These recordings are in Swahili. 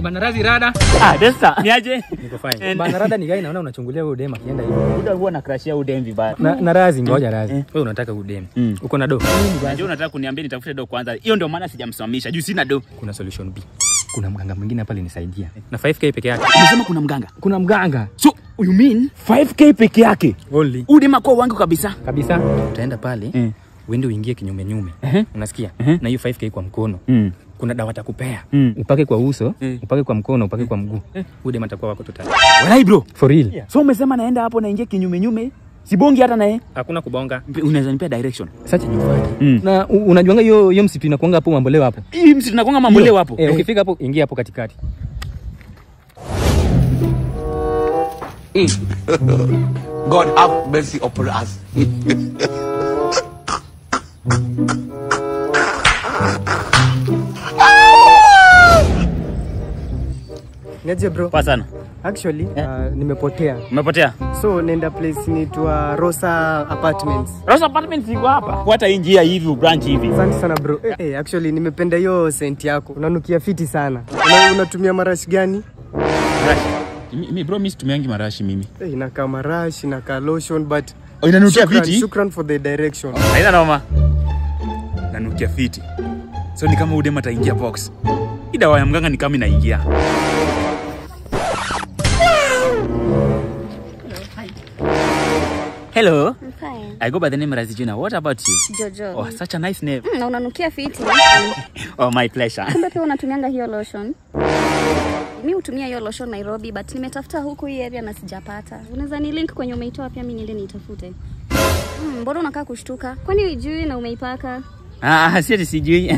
Banarazi rada. Desa. Niaje? Niko fine. Banarada ni gani naona unachungulia wewe udem akienda hivi. Muda huo na crashia udem vibaya. Na razi ngoja razi. Wewe unataka udem. Uko na do. Unajua unataka kuniambia nitafute do kwanza. Hiyo ndio maana sijamsimamisha. Juu sina do. Kuna solution B. Kuna mganga mwingine hapa alinisaidia. Na 5k peke yake. Unasema kuna mganga? Kuna mganga. So, you mean 5k peke yake? Only. Udem kwa wangu kabisa. Kabisa. Utaenda pale. Uende uingie kinyume nyume. Unasikia? Na hiyo 5k kwa mkono. Kuna dawa takupea. Upake kwa uso, upake kwa mkono, upake kwa mguu. Udem atakuwa wako totally. Walai bro. For real. So umesema naenda hapo naingia kinyume nyume. Sibongi hata naye. Hakuna kubonga. Unaweza nipea direction. Sacha nyumbani. Na unajuanga hiyo msitu inakuanga hapo mamboleo hapo. Hii msitu inakuanga mamboleo hapo. Ukifika hapo ingia hapo katikati. God have mercy upon us. Niaje bro? Poa sana. Actually, nimepotea. Umepotea? So nenda place inaitwa Rosa Apartments. Rosa Apartments iko hapa. Fuata hii njia hivi, branch hivi. Asante sana bro. Actually nimependa hiyo scent yako. Unanukia fiti sana. Unatumia marashi gani? Mimi bro, mimi situmiangi marashi mimi. Inakaa marashi, inakaa lotion but inanukia fiti. Shukran for the direction. Haina noma. Nanukia fiti. So ni kama udem ataingia box. Hii dawa ya mganga ni kama inaingia. Hello. I'm fine. I go by the name Razijina. What about you? Jojo. Oh, such a nice name. Na unanukia fiti. Oh, my pleasure. Kumbe pia unatumianga hiyo lotion. Mimi hutumia hiyo lotion Nairobi but nimetafuta huko hii area na sijapata. Unaweza ni link kwenye umeitoa pia mimi niende nitafute. Mbona unakaa kushtuka? Kwani hujui na umeipaka? Sijui.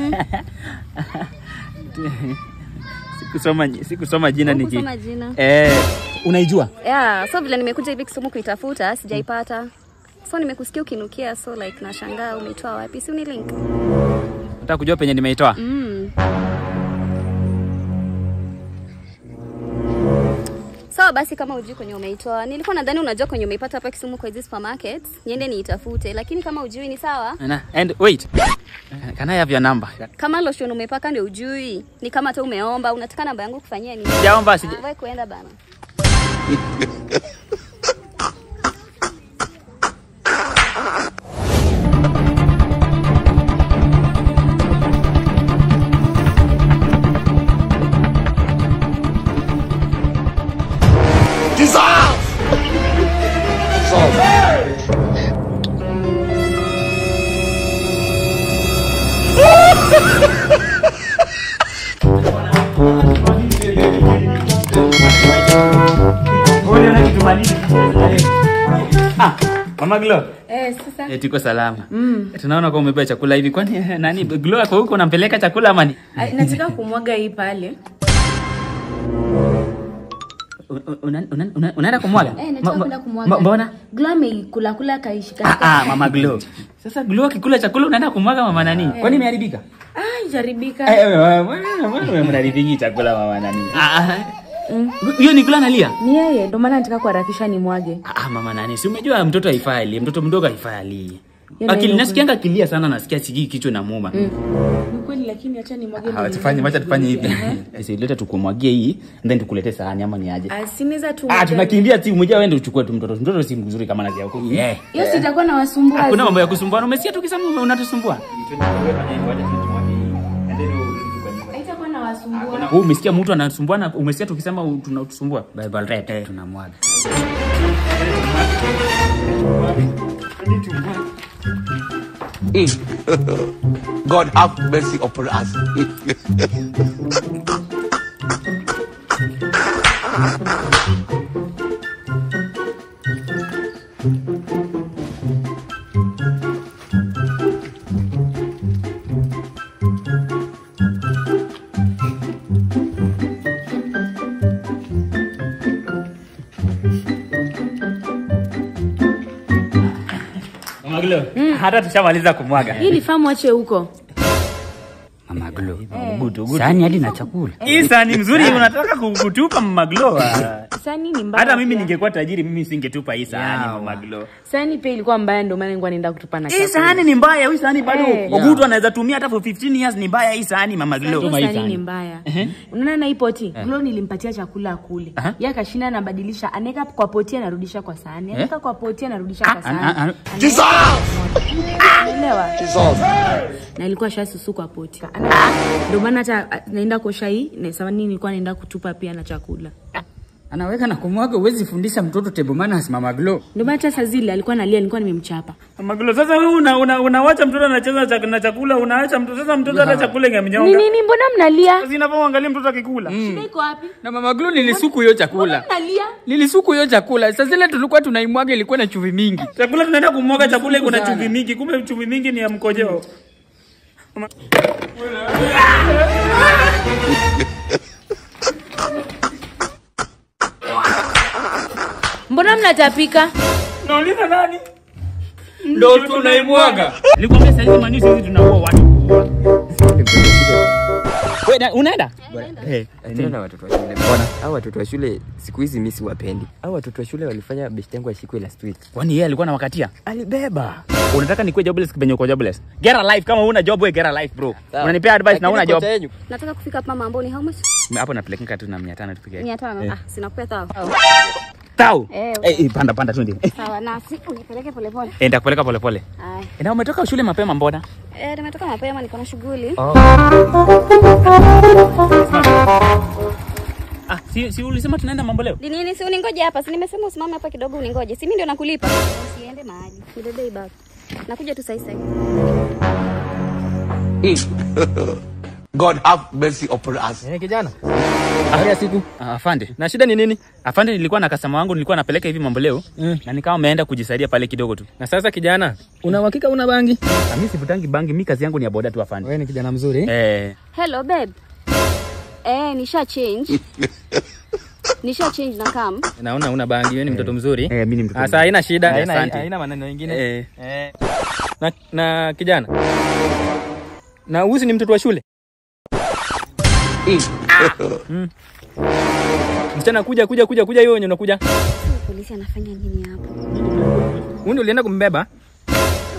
Sikusoma jina niki. Kusoma jina. Unaijua? Yeah, so vile nimekuja hivi Kisumu kuitafuta, sijaipata. So nimekusikia ukinukia so like nashangaa umeitoa wapi? Si uni link. Nataka kujua penye nimeitoa. So basi kama hujui kwenye umeitoa, nilikuwa nadhani unajua kwenye umeipata hapa Kisumu kwa hizo supermarkets, niende niitafute, lakini kama hujui ni sawa. And wait. Can I have your number? Kama lotion umepaka ndio hujui, ni kama hata umeomba, unataka namba yangu kufanyia nini? Sijaomba, Wewe kuenda bana. Mama Glo. Sasa. Tuko salama. Tunaona kwa umebeba chakula hivi. Kwani nani Glo yako huko unampeleka chakula ama ni? Nataka kumwaga hii pale. Unaenda kumwaga? Nataka kwenda kumwaga. Mbona? Glo ameikula kaishika. Mama Glo. Sasa Glo akikula chakula unaenda kumwaga mama nani? Kwani imeharibika? Jaribika. Wewe mnaribiki chakula mama nani? Hiyo ni Glo analia? Ni yeye, ndio maana nataka kuharakisha ni mwage. Mama nani? Si umejua mtoto haifai, mtoto mdogo haifai. Akili nasikianga kilia sana, nasikia sigi kichwa na muuma. Ni kweli lakini acha ni mwage. Acha tufanye hivi. Leta tukumwagie hii, then tukulete sahani ama ni aje? Sinaweza tu. Tunakimbia tu umejaa wewe ndio uchukue tu mtoto. Mtoto si mzuri kama nazi yako. Hiyo sitakuwa na wasumbua. Hakuna mambo ya kusumbua. Umesikia tukisema unatusumbua? Haitakuwa na wasumbua. Wewe umesikia mtu anasumbua na umesikia tukisema tunatusumbua? Bible red tunamwaga. God have mercy upon us. Hata tushamaliza kumwaga. Hii ni famu ache huko. Mama Glo. Sani hadi na chakula. Hii sani mzuri unataka kutupa Mama Glo. Sani ni mbaya. Hata mimi ningekuwa tajiri mimi singetupa hii sahani Mama Glo. Sani pia ilikuwa mbaya ndio maana nilikuwa naenda kutupa na chakula. Hii sahani ni mbaya, hii sahani bado Ogutu anaweza tumia hata for 15 years ni mbaya hii sahani Mama Glo. Sahani ni mbaya. Unaona na hii poti? Glo nilimpatia chakula kule. Yeye akashinda anabadilisha, anaweka kwa poti anarudisha kwa sahani. Anaweka kwa poti anarudisha kwa sahani. Jesus! Unaelewa? Jesus! Na ilikuwa shasusu kwa poti. Ndio maana hata naenda kosha hii, na sawa nini nilikuwa naenda kutupa pia na chakula. Anaweka na kumwaga, huwezi fundisha mtoto table manners Mama Glo. Ndio maana hata zile alikuwa analia, nilikuwa nimemchapa. Mama Glo, sasa wewe unaacha mtoto anacheza na chakula, unaacha mtoto sasa mtoto hata chakula ingemnyonga. Nini mbona mnalia? Sasa inapoangalia mtoto akikula. Shida iko wapi? Na Mama Glo nilisuku hiyo chakula. Mbona mnalia? Nilisuku hiyo chakula. Sasa zile tulikuwa tunaimwaga ilikuwa na chumvi mingi. Chakula tunaenda kumwaga chakula iko na chumvi mingi, kumbe chumvi mingi ni ya mkojeo. Mbona mnatapika? Nauliza nani? Ndio tunaimwaga. Nilikwambia sasa hivi manisi hizi tunaua watu. Wewe unaenda? Tena na watoto wa shule. Bwana, hao watoto wa shule siku hizi mimi siwapendi. Hao watoto wa shule walifanya best yangu ashikwe last week. Kwani yeye alikuwa na wakatia? Alibeba. Unataka nikuwe jobless kibenyo kwa jobless? Get a life, kama una job wewe get a life bro. Unanipea advice na una job. Nataka kufika hapa Mamboni, how much? Hapo napeleka tu na 500 tupige. 500. Sina kupea Tao. Panda twende. Sawa, na siku nipeleke pole pole. Nitakupeleka pole pole. Na umetoka shule mapema mbona? Nimetoka mapema, niko na shughuli. Si ulisema tunaenda mambo leo? Nini, si uningoje hapa? Si nimesema usimame hapa kidogo uningoje. Si mimi ndio nakulipa. Usiende mahali. Nibebe bag. Nakuja tu sasa. God have mercy upon us. Kijana. Habari siku. Afande. Na shida ni nini? Afande, nilikuwa na customer wangu nilikuwa napeleka hivi mambo leo. Na nikawa ameenda kujisaidia pale kidogo tu. Na sasa kijana, una uhakika una bangi? Mimi sivutangi bangi, mimi kazi yangu ni ya boda tu afande. Wewe ni kijana mzuri. Hello babe. Nisha change. Nisha change na kam. Naona una bangi, wewe ni mtoto mzuri. Mimi ni mtoto. Sasa haina shida, Haina maneno mengine. Na kijana. Na usi ni mtoto wa shule? Msichana kuja hiyo wenye unakuja. Polisi anafanya nini hapo? Wewe ndio ulienda kumbeba?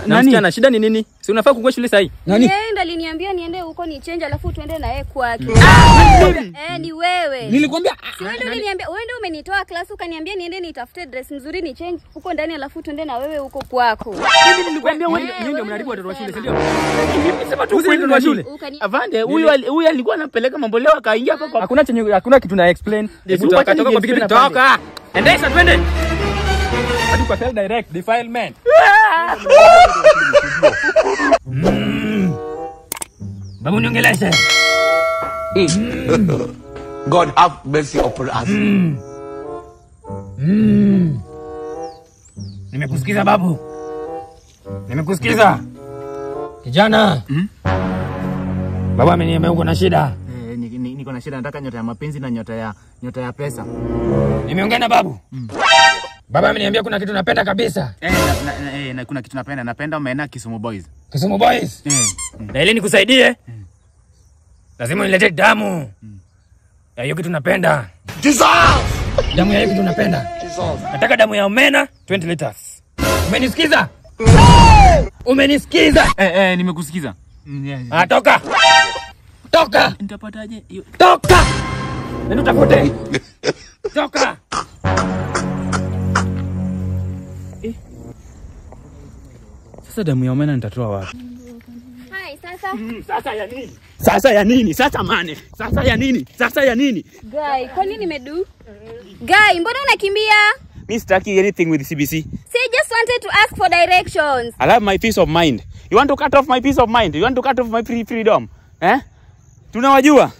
Na msichana shida ni nini? Si unafaa kukua shule sahi? Yeye ndo aliniambia niende huko ni change alafu tuende na yeye kwake. Ni wewe. Nilikwambia wewe ndio uliniambia, wewe ndio umenitoa class ukaniambia niende nitafute dress nzuri ni change huko ndani alafu tuende na wewe huko kwako. Mimi nilikwambia wewe ndio mnaharibu watoto wa shule, si ndio? Mimi sema tu kwenda wa shule. Avande huyu alikuwa anapeleka mambo leo akaingia hapo. Hakuna kitu na explain. Ukatoka kwa pikipiki toka. Endesha twende. Hadi kwa self direct defilement. Babu niongeleshe. God have mercy upon us. Nimekusikiza babu. Nimekusikiza. Kijana. Baba ameniambia uko na shida. Niko na shida, nataka nyota ya mapenzi na nyota ya pesa. Nimeongea na babu. Baba ameniambia kuna kitu napenda kabisa. Na kuna kitu napenda umeenda Kisumu Boys. Kisumu Boys? Na ile nikusaidie. Lazima nilete damu. Ya hiyo kitu napenda. Jesus! Damu ya hiyo kitu napenda. Jesus! Nataka damu ya omena 20 liters. Umenisikiza? Umenisikiza? Nimekusikiza. Toka. Toka. Nitapataje hiyo? Toka. Nenda utafute. Toka. Sasa damu ya omena nitatoa wapi? Hai, sasa. Sasa ya nini? Sasa ya nini? Sasa mane. Sasa ya nini? Sasa ya nini? Guy, kwa nini nimedu? Guy, mbona unakimbia? Mimi sitaki anything with CBC. See, I just wanted to ask for directions. I have my peace of mind. You want to cut off my peace of mind? You want to cut off my freedom? Tunawajua.